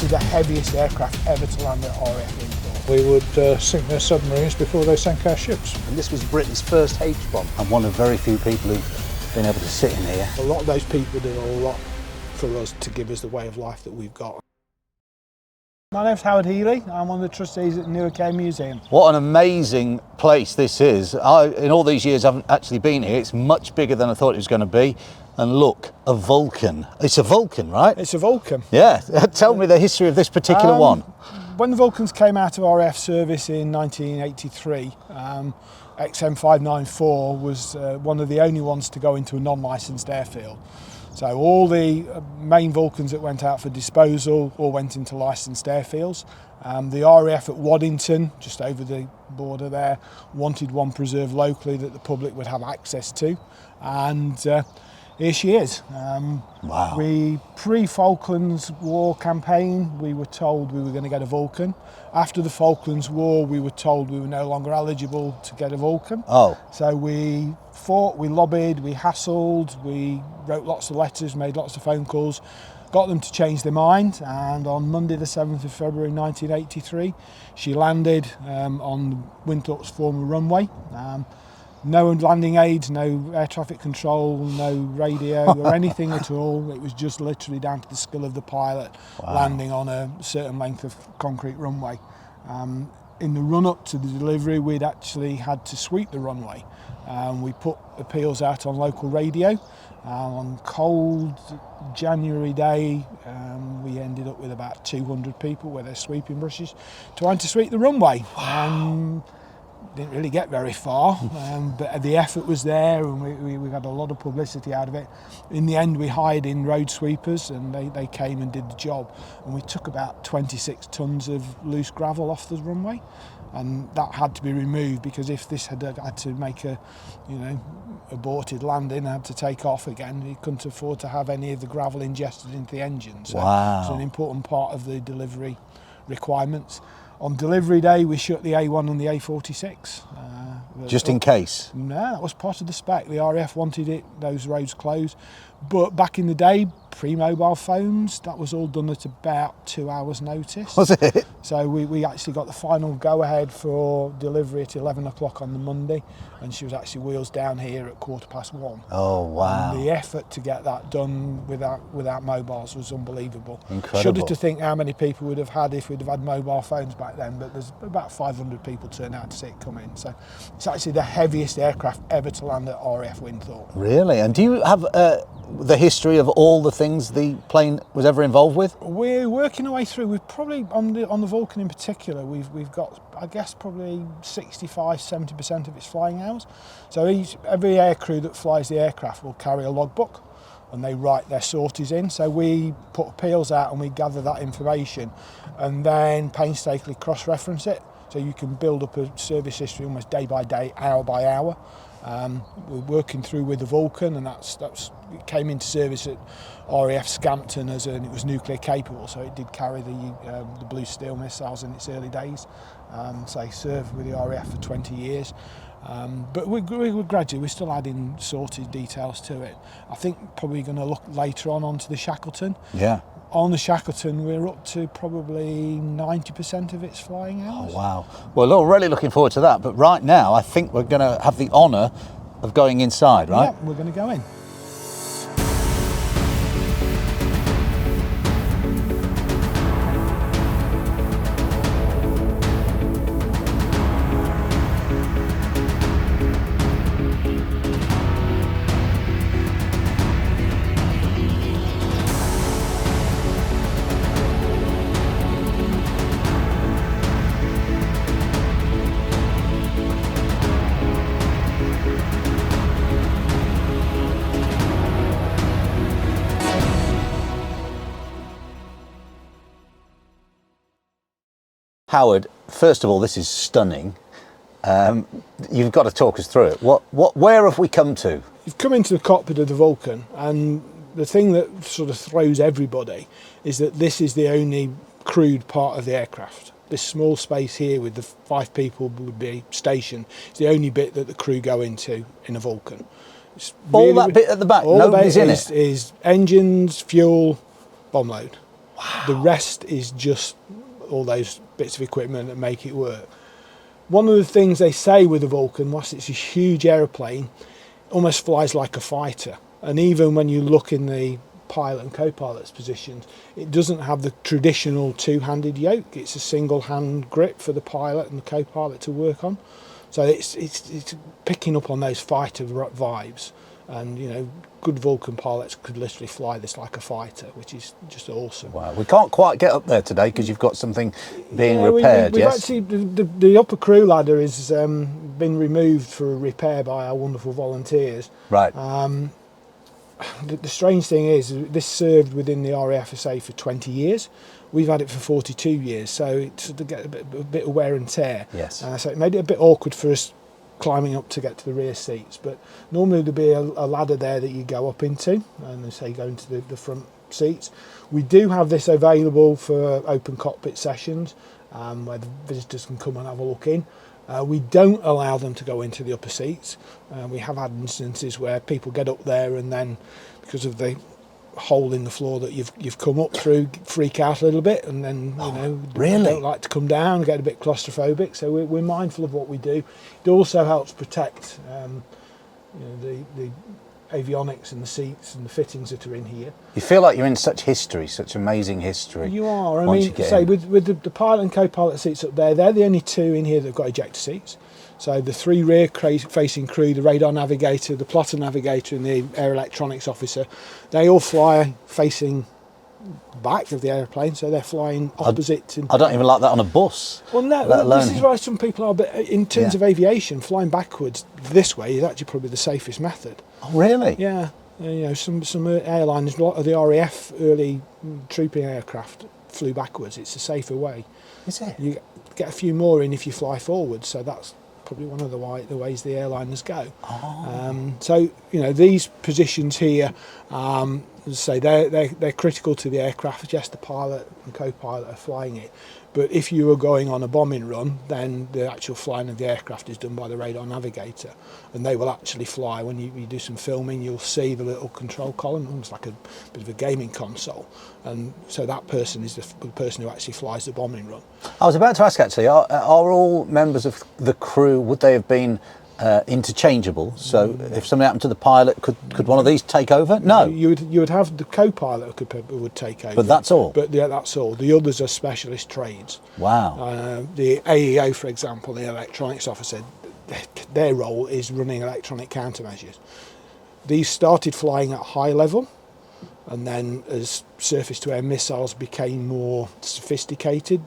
actually the heaviest aircraft ever to land at RAF Interview. We would sink their submarines before they sank our ships. And this was Britain's first H-bomb. I'm one of very few people who've been able to sit in here. A lot of those people did a lot for us to give us the way of life that we've got. My name's Howard Healy. I'm one of the trustees at Newark Air Museum. What an amazing place this is. In all these years I haven't actually been here. It's much bigger than I thought it was going to be. And look, a Vulcan. It's a Vulcan, right? It's a Vulcan. Yeah. Tell me the history of this particular one. When the Vulcans came out of RAF service in 1983, XM594 was one of the only ones to go into a non-licensed airfield. So all the main Vulcans that went out for disposal all went into licensed airfields. The RAF at Waddington, just over the border there, wanted one preserved locally that the public would have access to. And here she is. Wow. Pre-Falklands War campaign, we were told we were going to get a Vulcan. After the Falklands War, we were told we were no longer eligible to get a Vulcan. Oh. So we fought, we lobbied, we hassled, we wrote lots of letters, made lots of phone calls, got them to change their mind, and on Monday the 7th of February 1983, she landed on Winthorpe's former runway. No landing aids, no air traffic control, no radio or anything at all. It was just literally down to the skill of the pilot. Wow. Landing on a certain length of concrete runway. In the run-up to the delivery, we'd actually had to sweep the runway. We put appeals out on local radio. On cold January day, we ended up with about 200 people with their sweeping brushes trying to sweep the runway. Wow. Didn't really get very far, but the effort was there, and we got a lot of publicity out of it. In the end, we hired in road sweepers, and they came and did the job, and we took about 26 tons of loose gravel off the runway, and that had to be removed, because if this had to make a aborted landing, had to take off again, we couldn't afford to have any of the gravel ingested into the engine. So wow. It's an important part of the delivery requirements. On delivery day, we shut the A1 and the A46. Just in case? No, that was part of the spec. The RAF wanted those roads closed. But back in the day, pre-mobile phones, that was all done at about 2 hours' notice. Was it? So we actually got the final go-ahead for delivery at 11 o'clock on the Monday, and she was actually wheels down here at 1:15. Oh, wow. And the effort to get that done without mobiles was unbelievable. Incredible. Shudder to think how many people would have had if we'd have had mobile phones back then, but there's about 500 people turned out to see it come in. So it's actually the heaviest aircraft ever to land at RAF Winthorpe. Really? And do you have the history of all the things the plane was ever involved with? We're working our way through. We've probably, on the Vulcan in particular, we've got, I guess, probably 65-70% of its flying hours. So every aircrew that flies the aircraft will carry a logbook, and they write their sorties in. So we put appeals out and we gather that information and then painstakingly cross-reference it. So you can build up a service history almost day by day, hour by hour. We're working through with the Vulcan, and it came into service at RAF Scampton and it was nuclear capable, so it did carry the Blue Steel missiles in its early days. So I served with the RAF for 20 years. But we're gradually, we're still adding sorted details to it. I think probably going to look later onto the Shackleton. Yeah. On the Shackleton, we're up to probably 90% of its flying hours. Oh, wow. Well, already looking forward to that. But right now, I think we're going to have the honour of going inside, right? Yeah, we're going to go in. Howard, first of all, this is stunning. You've got to talk us through it. Where have we come to? You've come into the cockpit of the Vulcan, and the thing that sort of throws everybody is that this is the only crewed part of the aircraft. This small space here with the 5 people would be stationed is the only bit that the crew go into in a Vulcan. It's all that bit at the back, nobody's in it? Is engines, fuel, bomb load. The rest is just all those bits of equipment that make it work. One of the things they say with the Vulcan, whilst it's a huge aeroplane, almost flies like a fighter. And even when you look in the pilot and co-pilot's positions, it doesn't have the traditional two-handed yoke. It's a single hand grip for the pilot and the co-pilot to work on. So it's picking up on those fighter vibes. And you know, good Vulcan pilots could literally fly this like a fighter, which is just awesome. Wow, we can't quite get up there today because you've got something being repaired. We've yes, actually the upper crew ladder has been removed for repair by our wonderful volunteers. right. The strange thing is, this served within the RAFSA for 20 years. We've had it for 42 years, so it sort of get a bit of wear and tear. Yes. So it made it a bit awkward for us climbing up to get to the rear seats. But normally there'd be a ladder there that you go up into, and they say go into the front seats. We do have this available for open cockpit sessions, where the visitors can come and have a look in. We don't allow them to go into the upper seats. We have had instances where people get up there and then, because of the hole in the floor that you've come up through, freak out a little bit, and then really? don't like to come down, get a bit claustrophobic. So we're mindful of what we do. It also helps protect the avionics and the seats and the fittings that are in here. You feel like you're in such history, such amazing history. You are. I once mean, you get say in. with the pilot and co-pilot seats up there, they're the only two in here that've got ejector seats. So the three rear-facing crew, the radar navigator, the plotter navigator, and the air electronics officer, they all fly facing back of the aeroplane, so they're flying opposite. I don't even like that on a bus. Well, no, let alone this is why some people are. But in terms of aviation, flying backwards this way is actually probably the safest method. Oh, really? Yeah, you know, some airlines, a lot of the RAF early trooping aircraft flew backwards. It's a safer way. Is it? You get a few more in if you fly forward, so that's probably one of the ways the airliners go. Oh. So you know, these positions here, as I say, they're critical to the aircraft. Yes, the pilot and co-pilot are flying it, but if you were going on a bombing run, then the actual flying of the aircraft is done by the radar navigator, and they will actually fly. When you do some filming, you'll see the little control column, almost like a bit of a gaming console, and so that person is the person who actually flies the bombing run. I was about to ask actually, are all members of the crew, would they have been interchangeable? So if something happened to the pilot, could one of these take over? No. You would have the co-pilot who would take over. But that's all? But yeah, that's all. The others are specialist trades. Wow. The AEO, for example, the electronics officer, their role is running electronic countermeasures. These started flying at high level, and then as surface-to-air missiles became more sophisticated,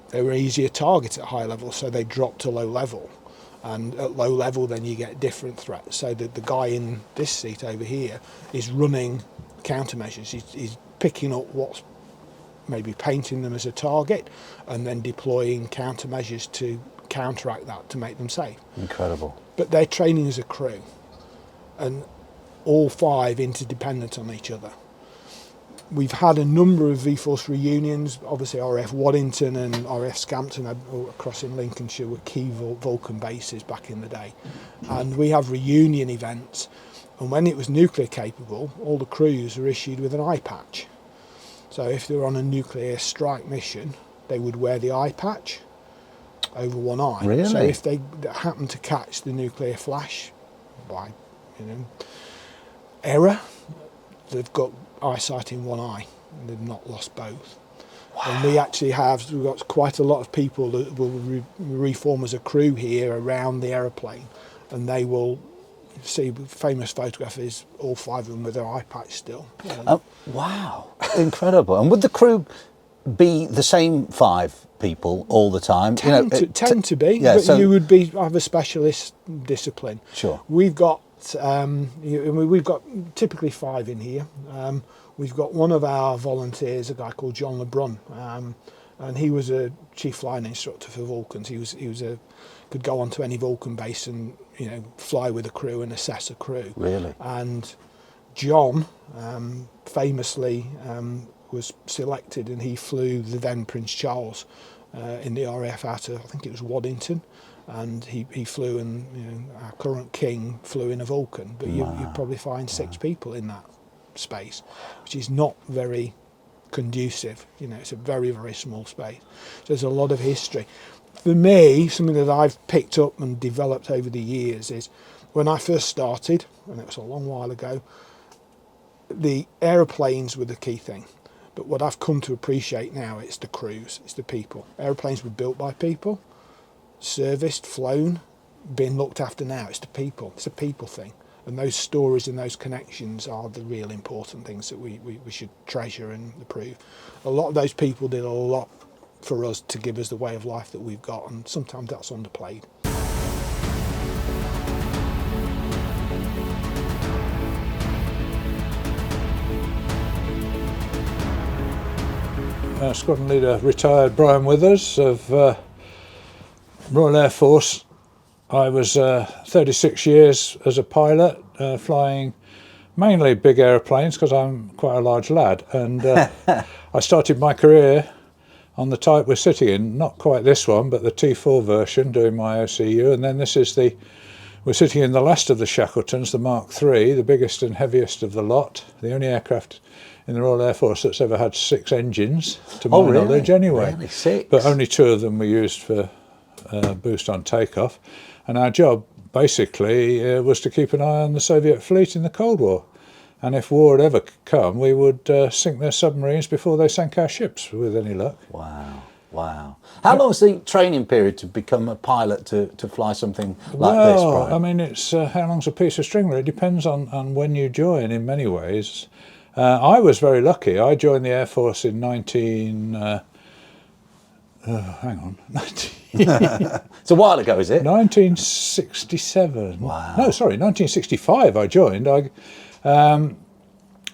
they were easier targets at high level, so they dropped to low level. And at low level, then you get different threats. So the guy in this seat over here is running countermeasures. He's picking up what's maybe painting them as a target, and then deploying countermeasures to counteract that to make them safe. Incredible. But they're training as a crew, and all five interdependent on each other. We've had a number of V-Force reunions. Obviously RAF Waddington and RAF Scampton across in Lincolnshire were key Vulcan bases back in the day. And we have reunion events, and when it was nuclear capable, all the crews were issued with an eye patch. So if they were on a nuclear strike mission, they would wear the eye patch over one eye. Really? So if they happened to catch the nuclear flash by error, they've got eyesight in one eye, and they've not lost both. Wow. And we've got quite a lot of people that will reform as a crew here around the aeroplane, and they will see famous photograph is all five of them with their eye patch still. Wow, incredible. And would the crew be the same five people all the time? Tend to be, yeah, but so you would have a specialist discipline. Sure. We've got typically five in here. We've got one of our volunteers, a guy called John LeBrun, and he was a chief flying instructor for Vulcans. He could go onto any Vulcan base and fly with a crew and assess a crew. Really? And John famously was selected, and he flew the then Prince Charles in the RAF out of, I think it was Waddington. And he flew, and our current king flew in a Vulcan. But you'd probably find 6 people in that space, which is not very conducive. You know, it's a very, very small space. So there's a lot of history. For me, something that I've picked up and developed over the years is when I first started, and it was a long while ago, the aeroplanes were the key thing. But what I've come to appreciate now, it's the crews, it's the people. Aeroplanes were built by people, serviced, flown, being looked after now. It's the people. It's a people thing. And those stories and those connections are the real important things that we should treasure and improve. A lot of those people did a lot for us to give us the way of life that we've got, and sometimes that's underplayed. Squadron leader retired Brian Withers of Royal Air Force. I was 36 years as a pilot, flying mainly big aeroplanes because I'm quite a large lad, and I started my career on the type we're sitting in, not quite this one, but the T4 version, doing my OCU, and then this is we're sitting in the last of the Shackletons, the Mark III, the biggest and heaviest of the lot, the only aircraft in the Royal Air Force that's ever had 6 engines, to my knowledge anyway. Really? 6? But only 2 of them were used for boost on takeoff. And our job basically was to keep an eye on the Soviet fleet in the Cold War. And if war had ever come, we would sink their submarines before they sank our ships, with any luck. Wow, wow. How long's the training period to become a pilot to fly something like this, Brian? I mean, it's how long's a piece of string? It depends on when you join in many ways. I was very lucky. I joined the Air Force in It's a while ago, is it? 1967. Wow. No, sorry, 1965 I joined. I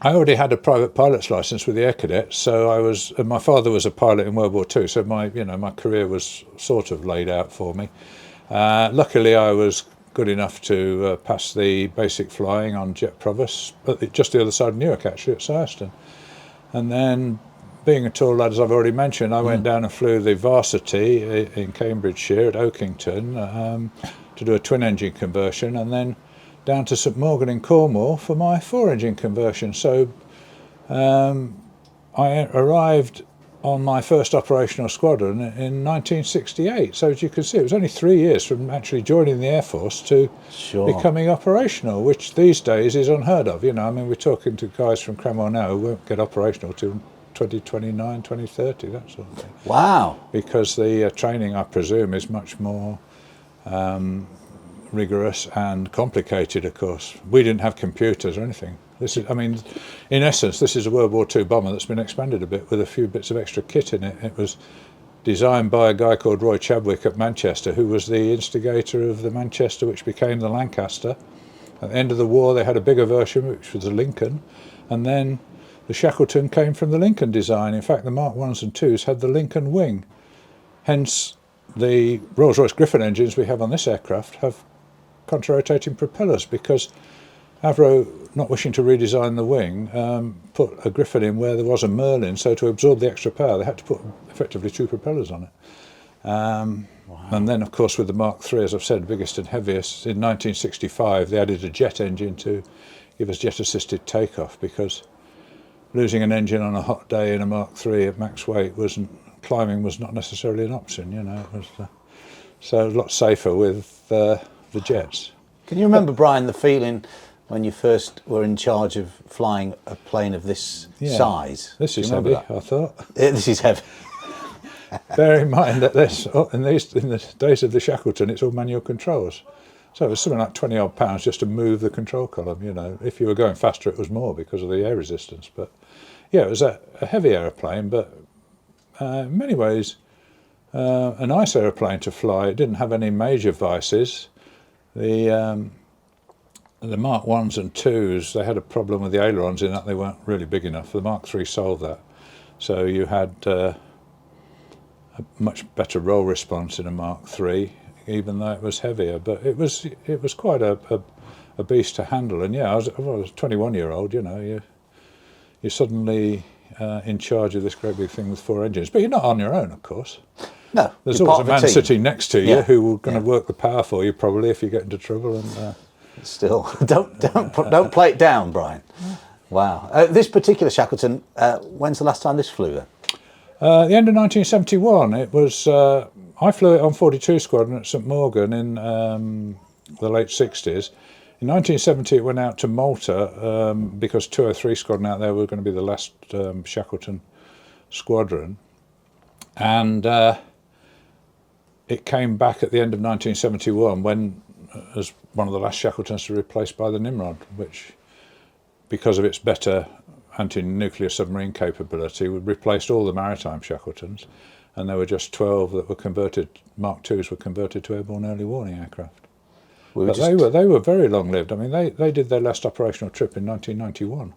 already had a private pilot's license with the Air Cadets, so my father was a pilot in World War II, so my career was sort of laid out for me. Luckily I was good enough to pass the basic flying on Jet Provost, just the other side of Newark actually, at Saab. And then, being a tall lad, as I've already mentioned, I went down and flew the Varsity in Cambridgeshire at Oakington to do a twin-engine conversion, and then down to St Morgan in Cornwall for my 4-engine conversion. So I arrived on my first operational squadron in 1968. So as you can see, it was only 3 years from actually joining the Air Force to becoming operational, which these days is unheard of. I mean, we're talking to guys from Cranwell now who won't get operational till 2029, 2030, that sort of thing. Wow. Because the training, I presume, is much more rigorous and complicated, of course. We didn't have computers or anything. I mean, in essence, this is a World War II bomber that's been expanded a bit with a few bits of extra kit in it. It was designed by a guy called Roy Chadwick at Manchester, who was the instigator of the Manchester, which became the Lancaster. At the end of the war, they had a bigger version, which was the Lincoln, and then the Shackleton came from the Lincoln design. In fact, the Mark 1s and 2s had the Lincoln wing. Hence, the Rolls-Royce Griffon engines we have on this aircraft have contra-rotating propellers, because Avro, not wishing to redesign the wing, put a Griffon in where there was a Merlin, so to absorb the extra power they had to put effectively 2 propellers on it. Wow. And then, of course, with the Mark III, as I've said, biggest and heaviest, in 1965 they added a jet engine to give us jet-assisted takeoff, because losing an engine on a hot day in a Mark III at max weight climbing was not necessarily an option. It was so a lot safer with the jets. Can you remember, Brian, the feeling when you first were in charge of flying a plane of this size? This is heavy, I thought. This is heavy. Bear in mind that in the days of the Shackleton, it's all manual controls. So it was something like 20 odd pounds just to move the control column. If you were going faster, it was more because of the air resistance. But yeah, it was a heavy aeroplane, but in many ways a nice aeroplane to fly. It didn't have any major vices. The Mark 1s and 2s, they had a problem with the ailerons in that they weren't really big enough. The Mark III solved that. So you had a much better roll response in a Mark III, even though it was heavier. But it was quite a beast to handle. And yeah, I was a 21-year-old, you're suddenly in charge of this great big thing with 4 engines. But you're not on your own, of course. No, there's always a man sitting next to you who will going to work the power for you, probably, if you get into trouble. And still, don't play it down, Brian. Wow. This particular Shackleton, when's the last time this flew then? The end of 1971, it was, I flew it on 42 Squadron at St Morgan in the late 60s. In 1970 it went out to Malta because 203 Squadron out there were going to be the last Shackleton squadron. And it came back at the end of 1971 when, as one of the last Shackletons to be replaced by the Nimrod, which, because of its better anti-nuclear submarine capability, replaced all the maritime Shackletons, and there were just 12 that were converted, Mark IIs were converted to airborne early warning aircraft. But they were very long-lived. I mean, they did their last operational trip in 1991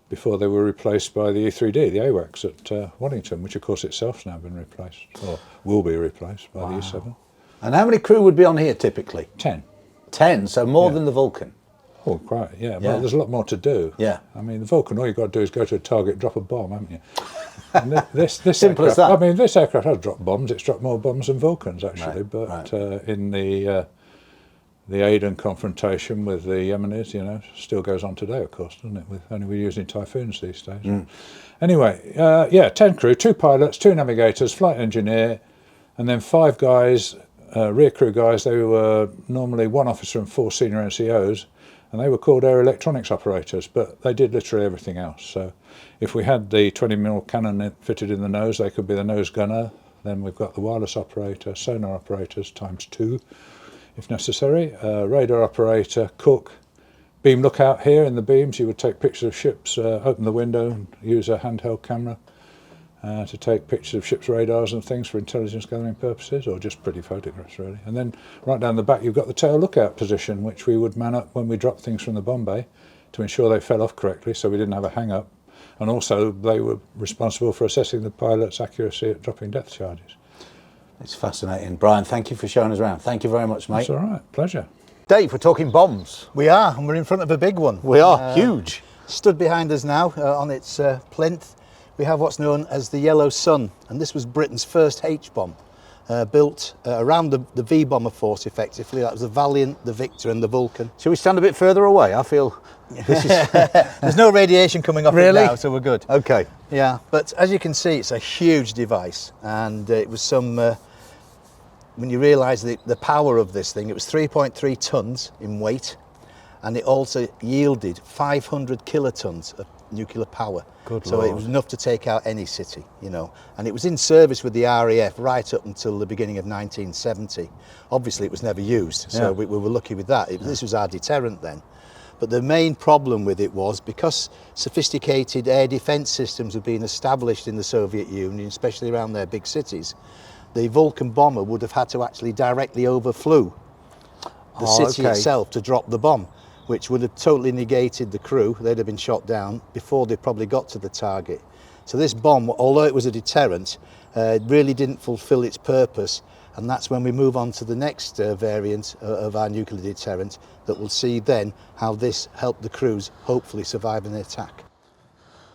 before they were replaced by the E3D, the AWACS at Waddington, which of course itself's now been replaced, or will be replaced by the E7. And how many crew would be on here typically? 10. 10, so more than the Vulcan. Oh, quite, yeah. Well, there's a lot more to do. Yeah. I mean, the Vulcan, all you've got to do is go to a target, drop a bomb, haven't you? And this Simple aircraft, as that. I mean, this aircraft has dropped bombs. It's dropped more bombs than Vulcans, actually. Right, But in the Aden confrontation with the Yemenis, you know, still goes on today, of course, doesn't it? With only we're using Typhoons these days. Anyway, 10 crew, 2 pilots, 2 navigators, flight engineer, and then 5 guys, rear crew guys. They were normally 1 officer and 4 senior NCOs, and they were called air electronics operators, but they did literally everything else. So if we had the 20mm cannon fitted in the nose, they could be the nose gunner. Then we've got the wireless operator, sonar operators ×2 if necessary, radar operator, cook, beam lookout. Here in the beams you would take pictures of ships, open the window and use a handheld camera to take pictures of ships' radars and things for intelligence gathering purposes, or just pretty photographs really. And then right down the back you've got the tail lookout position, which we would man up when we dropped things from the bomb bay to ensure they fell off correctly so we didn't have a hang up, and also they were responsible for assessing the pilot's accuracy at dropping depth charges. It's fascinating. Brian, thank you for showing us around. Thank you very much, mate. That's all right, pleasure. Dave, we're talking bombs. We are, and we're in front of a big one. We are, huge. Stood behind us now on its plinth, we have what's known as the Yellow Sun, and this was Britain's first H-bomb, built around the V-bomber force effectively. That was the Valiant, the Victor and the Vulcan. Shall we stand a bit further away? I feel this is... There's no radiation coming off it now, so we're good. Okay. Yeah, but as you can see, it's a huge device, and it was some... when you realise the power of this thing, it was 3.3 tons in weight, and it also yielded 500 kilotons of nuclear power. Good so Lord. it was enough to take out any city, you know. And it was in service with the RAF right up until the beginning of 1970. Obviously, it was never used, so we were lucky with that. This was our deterrent then. But the main problem with it was because sophisticated air defence systems had been established in the Soviet Union, especially around their big cities, the Vulcan bomber would have had to actually directly overflew the city itself to drop the bomb, which would have totally negated the crew. They'd have been shot down before they probably got to the target. So this bomb, although it was a deterrent, really didn't fulfill its purpose, and that's when we move on to the next variant of our nuclear deterrent that we'll see then how this helped the crews hopefully survive an attack.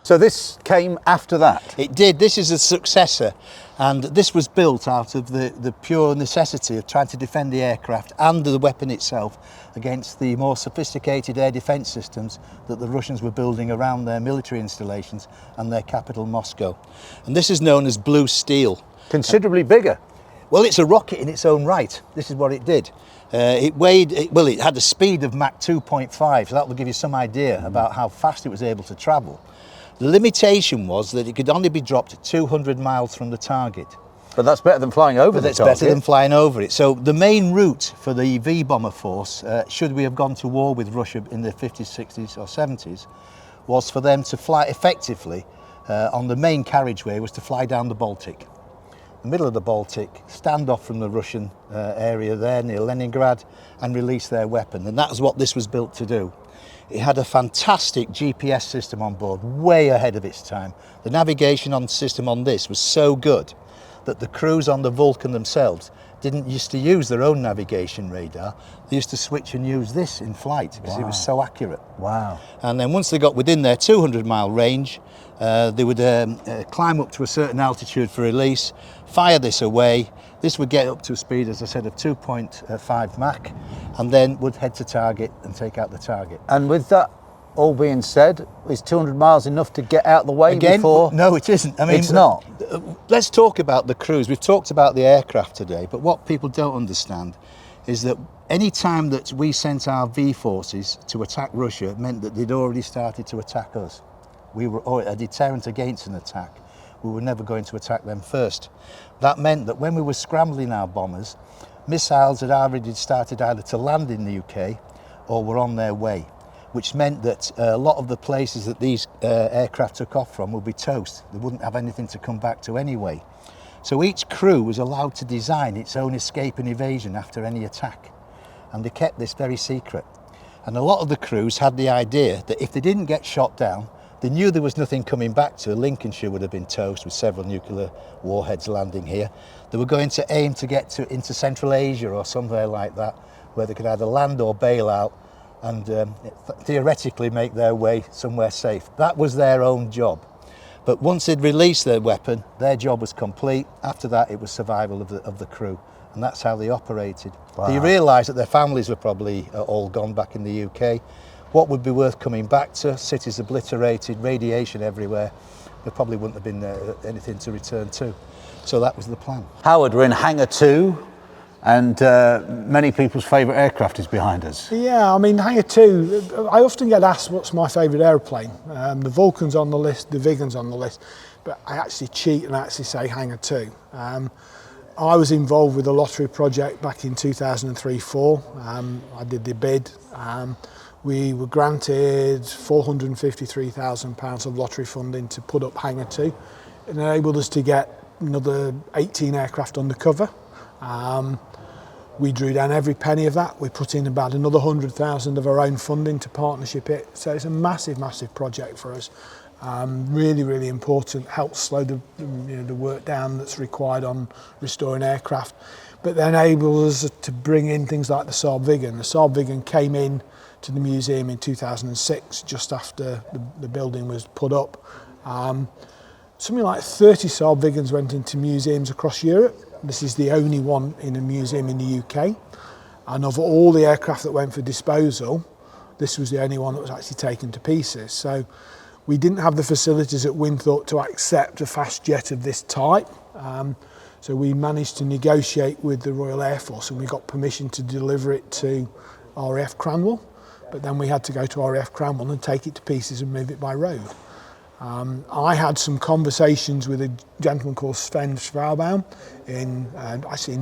So this came after that? It did. This is a successor, and this was built out of the pure necessity of trying to defend the aircraft and the weapon itself against the more sophisticated air defence systems that the Russians were building around their military installations and their capital Moscow. And this is known as blue steel. Considerably bigger. Well, it's a rocket in its own right. This is what it did. It had a speed of Mach 2.5, so that will give you some idea about how fast it was able to travel. The limitation was that it could only be dropped 200 miles from the target. But that's better than flying over the target. But that's better than flying over it. So the main route for the V-bomber force, should we have gone to war with Russia in the 50s, 60s or 70s, was for them to fly effectively on the main carriageway, was to fly down the Baltic. The middle of the Baltic, stand off from the Russian area there near Leningrad and release their weapon. And that was what this was built to do. It had a fantastic GPS system on board, way ahead of its time. The navigation system on this was so good that the crews on the Vulcan themselves didn't used to use their own navigation radar. They used to switch and use this in flight because it was so accurate. Wow. And then once they got within their 200-mile range, they would climb up to a certain altitude for release, fire this away. This would get up to a speed, as I said, of 2.5 Mach, and then would head to target and take out the target. And with that all being said, is 200 miles enough to get out the way Again, before? no, it isn't. I mean, It's not. Let's talk about the crews. We've talked about the aircraft today, but what people don't understand is that any time that we sent our V forces to attack Russia meant that they'd already started to attack us. We were a deterrent against an attack. We were never going to attack them first. That meant that when we were scrambling our bombers, missiles had already started either to land in the UK or were on their way, which meant that a lot of the places that these aircraft took off from would be toast. They wouldn't have anything to come back to anyway. So each crew was allowed to design its own escape and evasion after any attack. And they kept this very secret. And a lot of the crews had the idea that if they didn't get shot down, they knew there was nothing coming back to. Lincolnshire would have been toast with several nuclear warheads landing here. They were going to aim to get into Central Asia or somewhere like that, where they could either land or bail out and theoretically make their way somewhere safe. That was their own job. But once they'd released their weapon, their job was complete. After that, it was survival of the crew. And that's how they operated. Wow. They realised that their families were probably all gone back in the UK. What would be worth coming back to? Cities obliterated, radiation everywhere. There probably wouldn't have been anything to return to. So that was the plan. Howard, we're in Hangar 2, and many people's favourite aircraft is behind us. Yeah, I mean, Hangar 2, I often get asked what's my favourite aeroplane. The Vulcan's on the list, the Viggen's on the list, but I actually cheat and actually say Hangar 2. I was involved with the lottery project back in 2003-04. I did the bid. We were granted £453,000 of lottery funding to put up Hangar 2. It enabled us to get another 18 aircraft under cover. We drew down every penny of that. We put in about another 100,000 of our own funding to partnership it. So it's a massive, massive project for us. Really, really important. Helps slow the work down that's required on restoring aircraft. But then enables us to bring in things like the Saab Viggen. The Saab Viggen came in to the museum in 2006, just after the building was put up. Something like 30 Saab Viggens went into museums across Europe. This is the only one in a museum in the UK. And of all the aircraft that went for disposal, this was the only one that was actually taken to pieces. So we didn't have the facilities at Winthorpe to accept a fast jet of this type. So we managed to negotiate with the Royal Air Force and we got permission to deliver it to RAF Cranwell. But then we had to go to RAF Cranwell and take it to pieces and move it by road. I had some conversations with a gentleman called Sven Schwalbaum in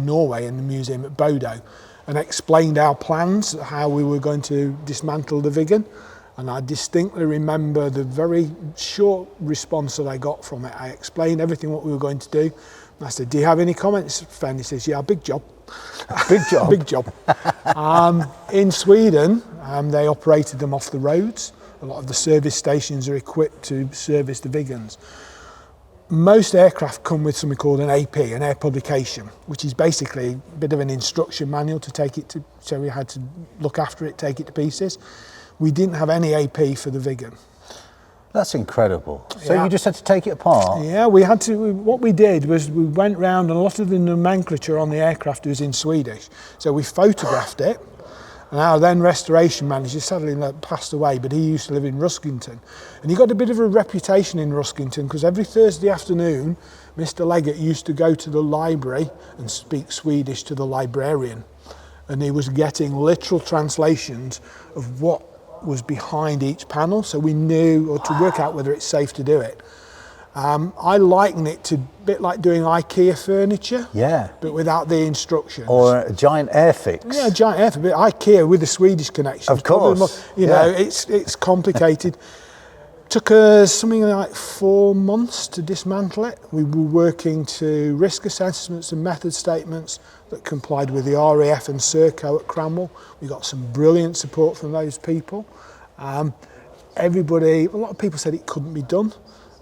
Norway in the museum at Bodo, and explained our plans, how we were going to dismantle the Viggen. And I distinctly remember the very short response that I got from it. I explained everything what we were going to do. And I said, "Do you have any comments, Sven?" He says, "Yeah, big job." Big job. Big job. In Sweden, they operated them off the roads. A lot of the service stations are equipped to service the Viggens. Most aircraft come with something called an AP, an air publication, which is basically a bit of an instruction manual to take it to, so we had to look after it, take it to pieces. We didn't have any AP for the Viggen. That's incredible. So Yeah. you just had to take it apart? Yeah, we had to. What we did was we went round, and a lot of the nomenclature on the aircraft was in Swedish. So we photographed it. And our then restoration manager, sadly passed away, but he used to live in Ruskington. And he got a bit of a reputation in Ruskington because every Thursday afternoon, Mr. Leggett used to go to the library and speak Swedish to the librarian. And he was getting literal translations of what was behind each panel, so we knew, or to work out whether it's safe to do it. I liken it to a bit like doing IKEA furniture, Yeah. but without the instructions. Or a giant airfix? Yeah, a giant airfix, but IKEA with the Swedish connection. Of course, You know, it's complicated. Took us something like 4 months to dismantle it. We were working to risk assessments and method statements that complied with the RAF and Serco at Cranwell. We got some brilliant support from those people. A lot of people said it couldn't be done.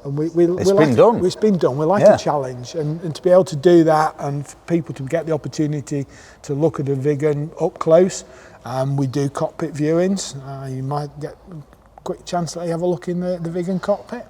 And It's been done. It's been done. We like a challenge, and to be able to do that, and for people to get the opportunity to look at a Viggen up close. We do cockpit viewings. You might get a quick chance to have a look in the Viggen cockpit.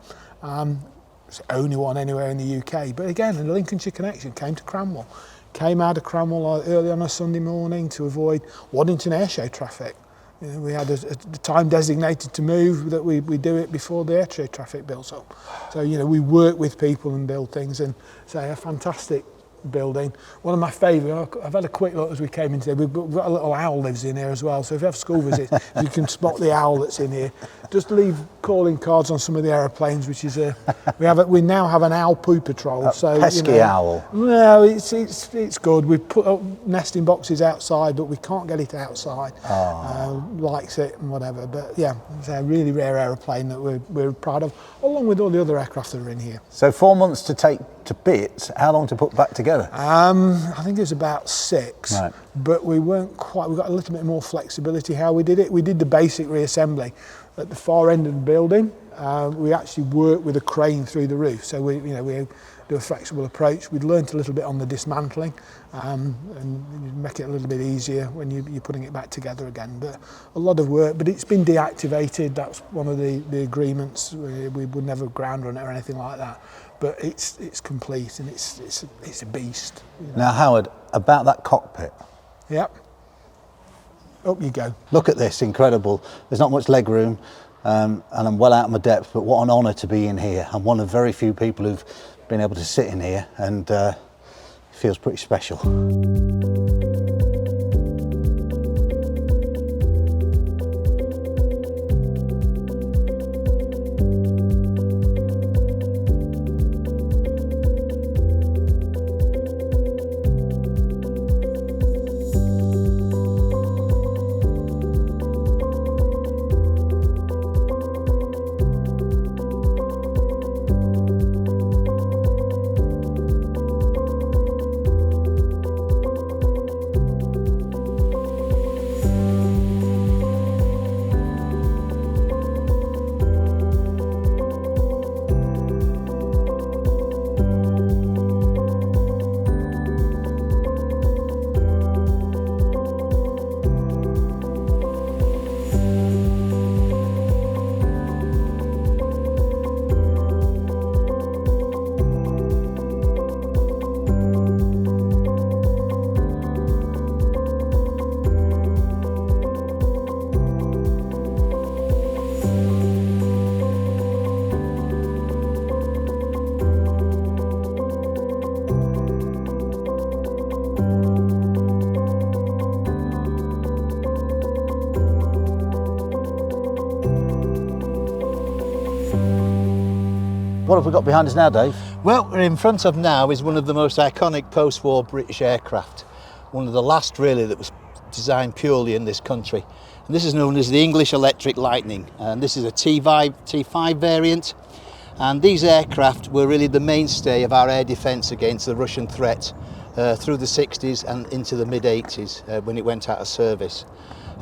It's the only one anywhere in the UK. But again, the Lincolnshire connection came to Cranwell. Came out of Cranwell early on a Sunday morning to avoid Waddington Airshow traffic. You know, we had a time designated to move that we do it before the air traffic builds up. So, you know, we work with people and build things, and say a fantastic building. One of my favourite, I've had a quick look as we came in today, we've got a little owl lives in here as well, so if you have school visits, you can spot the owl that's in here. Just leave calling cards on some of the aeroplanes, which is we now have an owl poo patrol. So pesky, you know, owl. No, it's good. We've put up nesting boxes outside, but we can't get it outside. Likes it and whatever, but yeah, it's a really rare aeroplane that we're proud of, along with all the other aircraft that are in here. So 4 months to take to bits. How long to put back together? I think it was about 6, right. But we weren't quite. We got a little bit more flexibility how we did it. We did the basic reassembly at the far end of the building. We actually worked with a crane through the roof, so we do a flexible approach. We'd learnt a little bit on the dismantling, and make it a little bit easier when you're putting it back together again. But a lot of work. But it's been deactivated. That's one of the agreements. We would never ground run it or anything like that. But it's complete, and it's a beast. You know. Now, Howard, about that cockpit. Yep. Up you go. Look at this, incredible. There's not much leg room, and I'm well out of my depth, but what an honour to be in here. I'm one of very few people who've been able to sit in here, and it feels pretty special. What have we got behind us now, Dave? Well, we're in front of now is one of the most iconic post-war British aircraft. One of the last really that was designed purely in this country. And this is known as the English Electric Lightning. And this is a T5 variant. And these aircraft were really the mainstay of our air defence against the Russian threat through the 60s and into the mid-80s when it went out of service.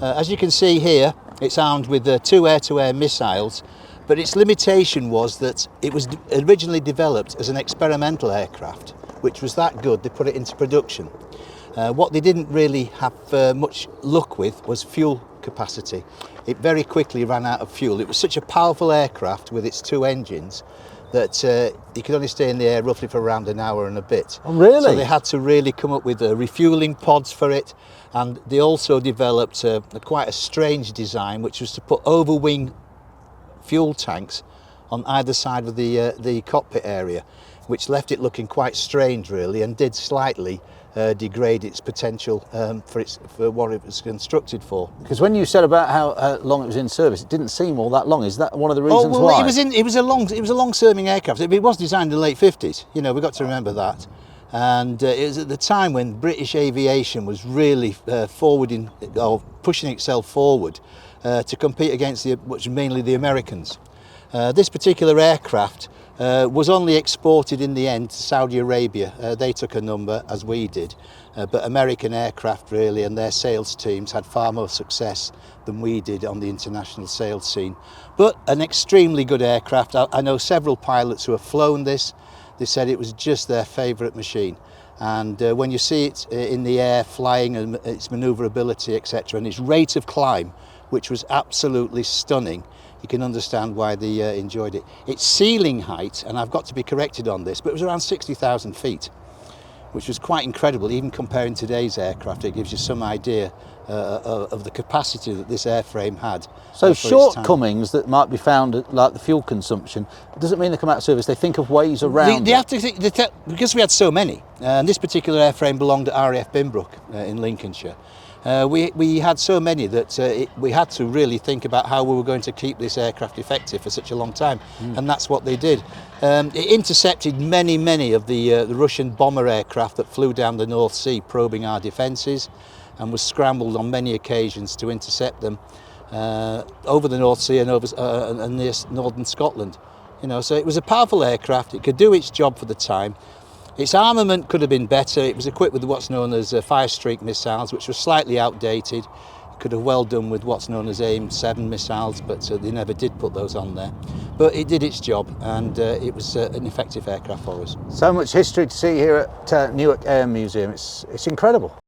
As you can see here, it's armed with 2 air-to-air missiles, but its limitation was that it was originally developed as an experimental aircraft, which was that good they put it into production. What they didn't really have much luck with was fuel capacity. It very quickly ran out of fuel. It was such a powerful aircraft with its 2 engines that it could only stay in the air roughly for around an hour and a bit. Oh, really? So they had to really come up with refueling pods for it, and they also developed quite a strange design, which was to put over-wing fuel tanks on either side of the cockpit area, which left it looking quite strange really, and did slightly degrade its potential for what it was constructed for. Because when you said about how long it was in service, it didn't seem all that long. Is that one of the reasons why? It was a long-serving aircraft. It was designed in the late 50s. You know, we've got to remember that. And it was at the time when British aviation was really pushing itself forward to compete against mainly the Americans. This particular aircraft was only exported in the end to Saudi Arabia. They took a number, as we did, but American aircraft really and their sales teams had far more success than we did on the international sales scene. But an extremely good aircraft. I know several pilots who have flown this. They said it was just their favourite machine. And when you see it in the air flying and its manoeuvrability, etc., and its rate of climb, which was absolutely stunning, you can understand why they enjoyed it. Its ceiling height, and I've got to be corrected on this, but it was around 60,000 feet, which was quite incredible. Even comparing today's aircraft, it gives you some idea of the capacity that this airframe had. So for its time. shortcomings that might be found, like the fuel consumption, it doesn't mean they come out of service. They think of ways around They have to think, because we had so many, and this particular airframe belonged at RAF Binbrook in Lincolnshire. We had so many that we had to really think about how we were going to keep this aircraft effective for such a long time, and that's what they did. It intercepted many of the Russian bomber aircraft that flew down the North Sea probing our defences, and was scrambled on many occasions to intercept them over the North Sea and near northern Scotland. You know, so it was a powerful aircraft. It could do its job for the time. Its armament could have been better. It was equipped with what's known as fire streak missiles, which were slightly outdated. It could have well done with what's known as AIM-7 missiles, but they never did put those on there. But it did its job, and it was an effective aircraft for us. So much history to see here at Newark Air Museum. It's incredible.